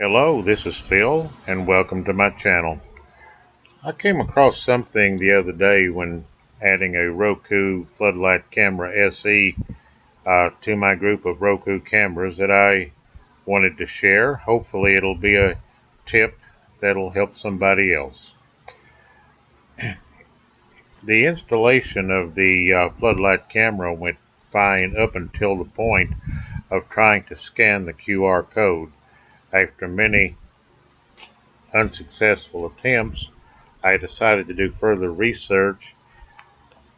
Hello, this is Phil, and welcome to my channel. I came across something the other day when adding a ROKU Floodlight Camera SE to my group of Roku cameras that I wanted to share. Hopefully it'll be a tip that'll help somebody else. The installation of the Floodlight camera went fine up until the point of trying to scan the QR code. After many unsuccessful attempts, I decided to do further research,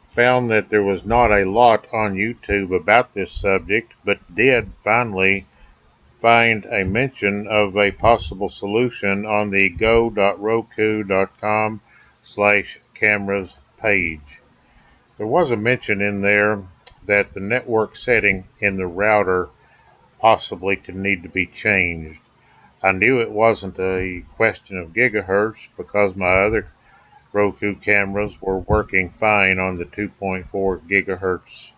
found that there was not a lot on YouTube about this subject, but did finally find a mention of a possible solution on the go.roku.com/cameras page. There was a mention in there that the network setting in the router possibly could need to be changed. I knew it wasn't a question of gigahertz because my other Roku cameras were working fine on the 2.4 gigahertz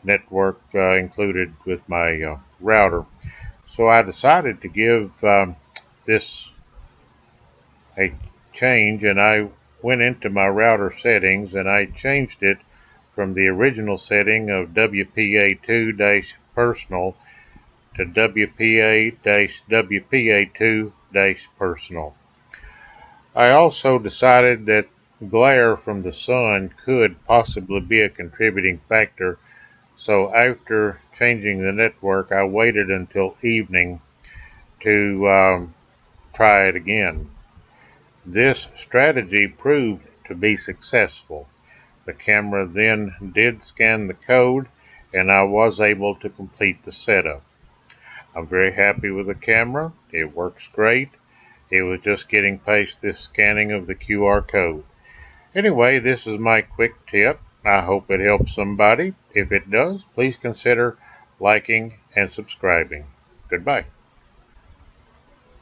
network included with my router. So I decided to give this a change, and I went into my router settings and I changed it from the original setting of WPA2-personal to WPA-WPA2-personal. I also decided that glare from the sun could possibly be a contributing factor, so after changing the network, I waited until evening to try it again. This strategy proved to be successful. The camera then did scan the code, and I was able to complete the setup. I'm very happy with the camera. It works great. It was just getting past this scanning of the QR code. Anyway, this is my quick tip. I hope it helps somebody. If it does, please consider liking and subscribing. Goodbye.